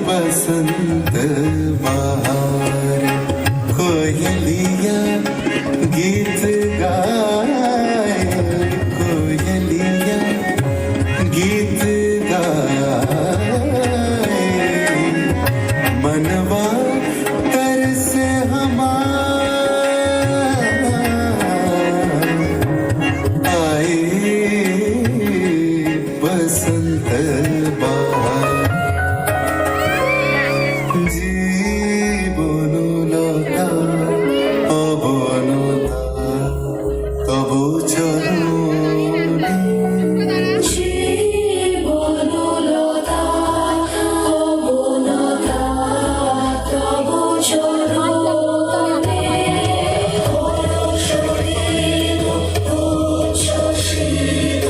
बसंत बहार कोयलिया गीत गाए कोयलिया गीत गाए मनवा तरस हमारा आए बसंत बहार জীবনলতা অবনতা তব চরণে জীবনলতা অবনতা তব চরণে হর্ষিত উচ্ছ্বসিত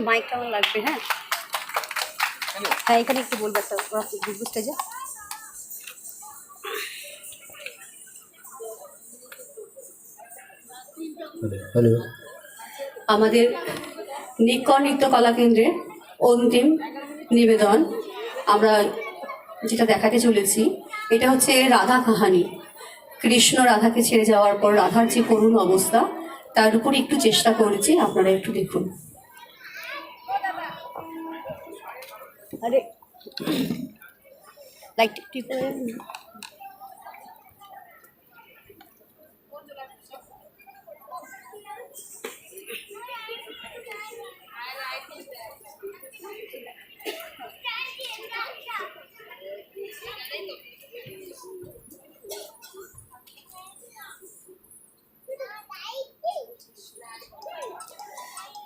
মাইক কেমন লাগবে? হ্যাঁ হ্যাঁ এখানে একটু বলবো একটা বুঝবো স্টেজে। হ্যালো, আমাদের নিক্কর নৃত্য কলা কেন্দ্রের অন্তিম নিবেদন আমরা যেটা দেখাতে চলেছি, এটা হচ্ছে রাধা কাহানি। কৃষ্ণ রাধাকে ছেড়ে যাওয়ার পর রাধার যে করুণ অবস্থা, তার উপর একটু চেষ্টা করেছি, আপনারা একটু দেখুন। আরে লাইট টিপ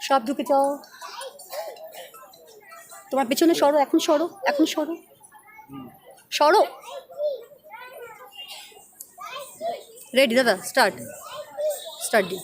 সব ঢুকে যাও। তোমার পেছনে সরো, এখন সরো, এখন সরো, সরো। রেডি দাদা, স্টার্ট দি।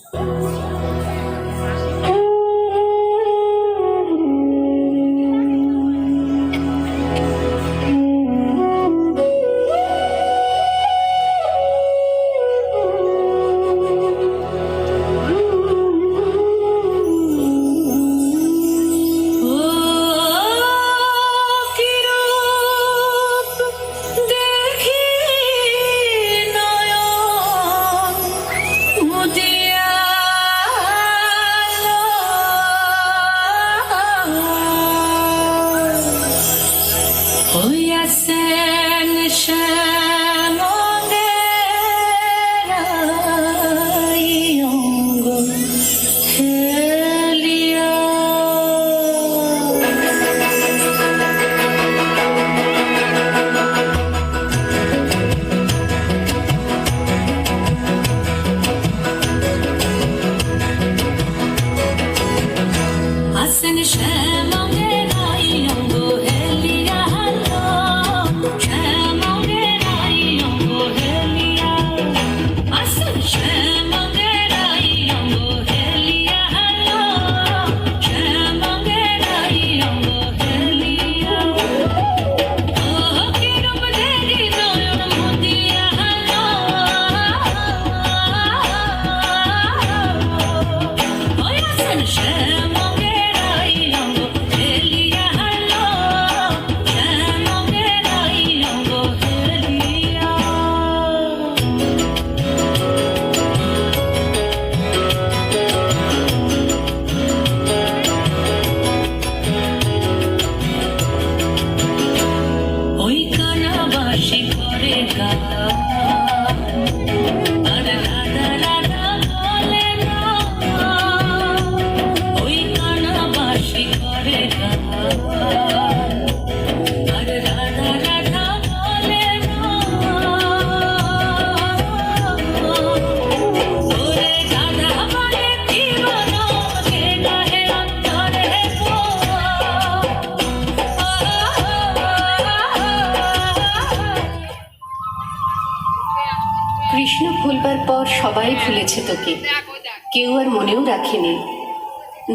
কেউ আর মনেও রাখেনি।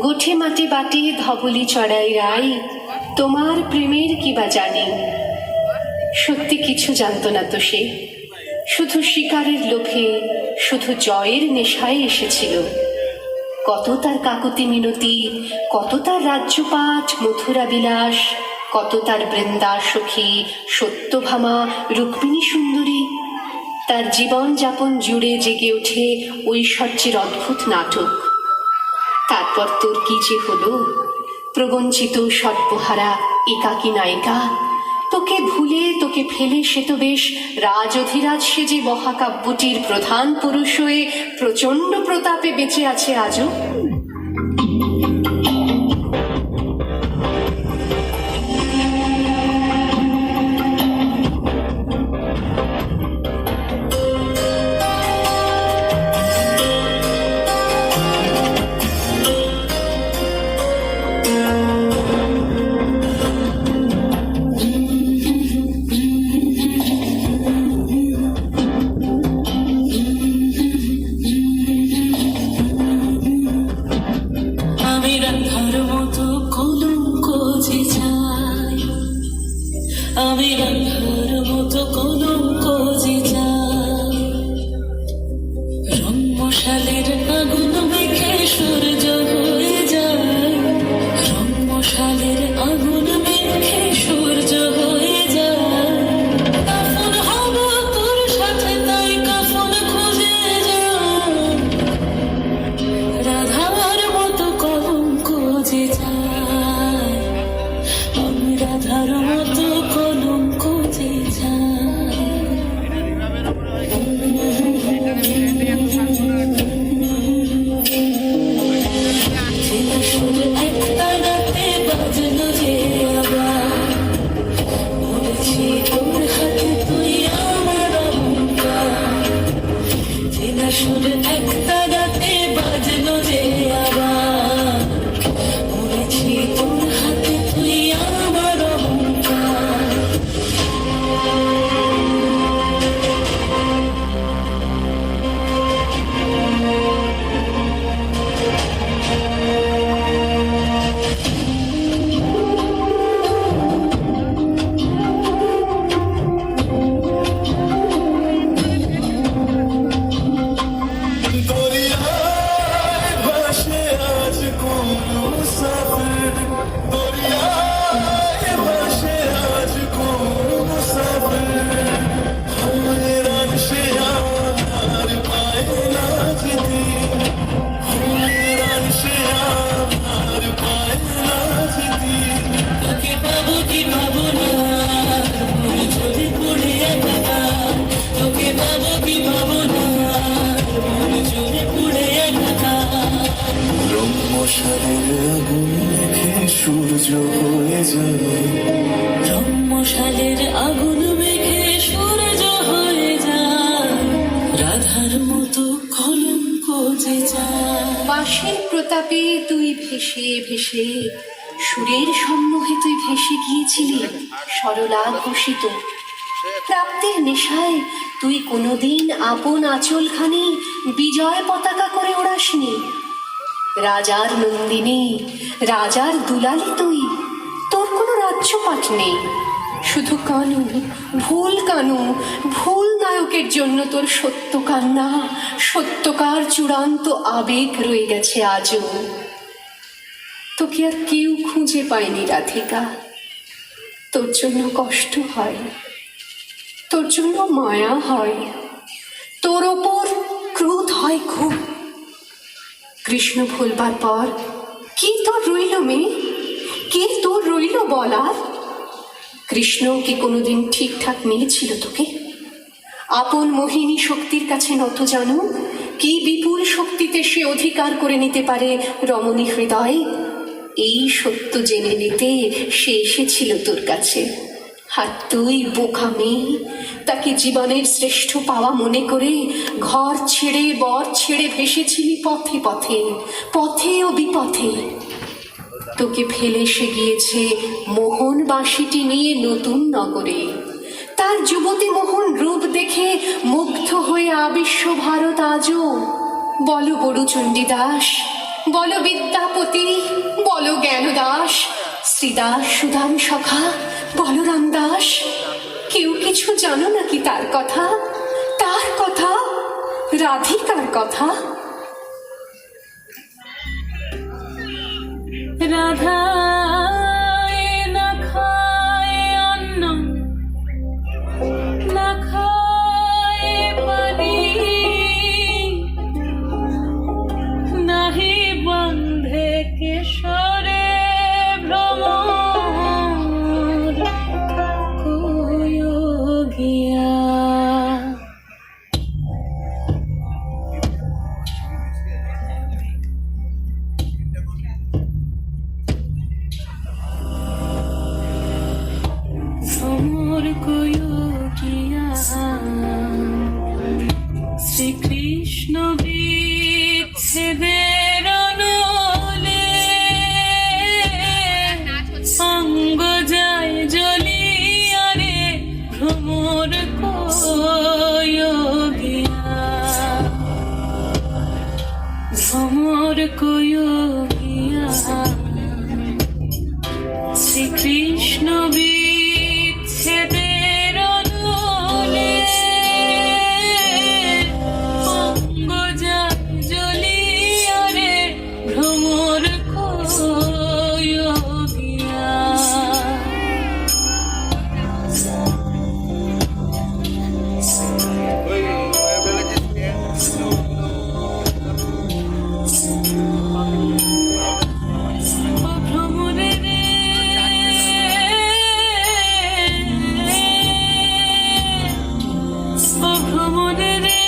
গোঠে মাটি বাটি ধবলি চড়াই রাই, তোমার প্রেমের কি বা জানি। সত্যি কিছু জানতো না তো সে, শুধু শিকারের লোভে, শুধু জয়ের নেশায় এসেছিল। কত তার কাকুতি মিনতি, কত তার রাজ্যপাট মথুরা বিলাস, কত তার বৃন্দা সখী সত্যভামা রুক্মিণী সুন্দরী। তার জীবন যাপন জুড়ে জেগে ওঠে ঐশ্বর্যের অদ্ভুত নাটক। তারপর তোর কি যে হলো, প্রবঞ্চিত সর্বহারা একাকী নায়িকা। তোকে ভুলে তোকে ফেলে সে তো বেশ রাজ অধিরাজ সেজে মহাকাব্যটির প্রধান পুরুষ হয়ে প্রচণ্ড প্রতাপে বেঁচে আছে আজও। আমি রাধার মতো কলঙ্ক যে চাই, আমি রাধার মতো কলঙ্ক যে চাই। রংমশালের আগুন মেখে সূর্য হয়ে যায়, রংমশালের আগুন মেখে সূর্য হয়ে যায়। কাফন হব তোর সাথে তাই কাফন খুঁজে যায়, রাধার মতো কলঙ্ক যে চাই, আমি রাধার মতো কলঙ্ক যে চাই। চেনা সুর একটা রাতে বাজলো যে আবার, বলেছি তোর হাতে তুই আমার অহংকার। চেনা সুর একটা রাতে বাজলো যে আবার, বলেছি তোর হাতে তুই আমার অহংকার। দরিয়ায় ভাসে আজ কোন মুসাফির, দরিয়ায় ভাসে আজ কোন মুসাফির। হয়রান সে আর পায় না যেতে, হয়রান সে আর পায় না যেতে। তোকে পাবো কি পাবো না, মনে যদি পড়ে একাকার। তোকে পাবো কি পাবো না, মনে যদি পড়ে একাকার। রংমশালের আগুন মেখে সূর্য হয়ে যায়, রংমশালের আগুন মেখে সূর্য হয়ে যায়, রাধার মতো কলঙ্ক যে চায়। বাঁশের প্রতাপে তুই ভেসে ভেসে, সুরের সম্মোহে তুই ভেসে গিয়েছিলি সরলা ঘোষিত। প্রাপ্তির নেশায় তুই কোনোদিন আপন আঁচলখানি বিজয় পতাকা করে ওড়াসনি। রাজার নন্দিনী, রাজার দুলালি তুই, তোর কোনো রাজ্যপাট নেই। শুধু কানু, ভুল কানু, ভুল নায়কের জন্য তোর সত্য কান্না, সত্যকার চূড়ান্ত আবেগ রয়ে গেছে আজও। তোকে আর কেউ খুঁজে পায়নি রাধিকা। তোর জন্য কষ্ট হয়, তোর জন্য মায়া হয়, তোর ওপর ক্রোধ হয় খুব। কৃষ্ণ ভুলবার পর কি তোর রইল মেয়ে, কি তোর রইল বলার? কৃষ্ণ কি কোনোদিন ঠিকঠাক নিয়েছিল তোকে? আপন মোহিনী শক্তির কাছে নত জানো, কি বিপুল শক্তিতে সে অধিকার করে নিতে পারে রমণী হৃদয়। এই সত্য জেনে নিতে সে এসেছিল তোর কাছে, আর তুই বোকা মেয়ে তাকে জীবনের শ্রেষ্ঠ পাওয়া মনে করে ঘর ছেড়ে বর ছেড়ে ভেসেছিলি পথে পথে, পথে ও বিপথে। তোকে ফেলে সে গিয়েছে মোহন বাঁশিটি নিয়ে নতুন নগরে। তার যুবতী মোহন রূপ দেখে মুগ্ধ হয়ে আবিশ্ব ভারত আজও। বলো বড়ু চণ্ডীদাস, বলো বিদ্যাপতি, বলো জ্ঞানদাস, শ্রীদাস, সুদাম সখা, বলরাম দাস, কেউ কিছু জানো নাকি তার কথা, তার কথা, রাধিকার কথা? রাধা না খায় অন্ন, না খায় পানি, নাহি বন্ধে কেশরে ভ্রমর কয়োগিয়া। ভ্রমর কয়োগিয়া শ্রীকৃষ্ণ বিচ্ছেদের অনলে, অঙ্গ যায় জ্বলিয়া রে ভ্রমর কয়োগিয়া। ভ্রমর কয়োগিয়া শ্রীকৃষ্ণ বিচ্ছেদের অনলে, অঙ্গ যায় জ্বলিয়া রে ভ্রমর কয়োগিয়া। ও ভ্রমরে রে, ও ভ্রমরে রে,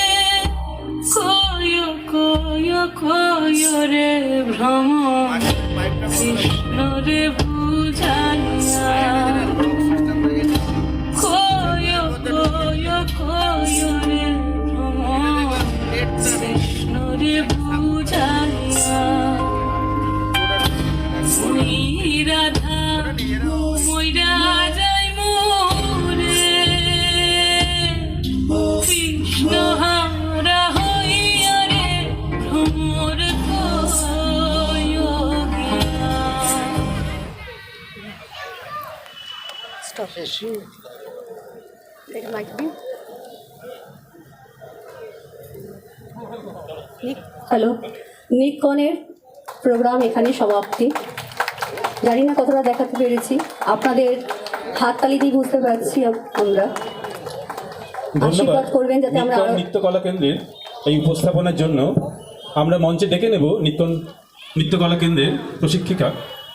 কয় কয় কয় রে ভ্রমর কৃষ্ণ রে বুঝাইয়া। কয় কয় কয় রে ভ্রমর কৃষ্ণ রে বুঝাইয়া। ওই রাধা মইরা যাই মোরে, কৃষ্ণ হারা হইয়া রে ভ্রমর কয়োগিয়া। হ্যালো, নিকনের প্রোগ্রাম এখানে সমাপ্তি। জানি না কতটা দেখাতে পেরেছি, আপনাদের হাততালি দিয়ে বুঝতে পারছি আমরা। আশীর্বাদ করবেন যাতে আমরা নিত্যন নৃত্যকলা কেন্দ্রের এই উপস্থাপনার জন্য আমরা মঞ্চে ডেকে নেব নিত্যন নৃত্যকলা কেন্দ্রের প্রশিক্ষিকা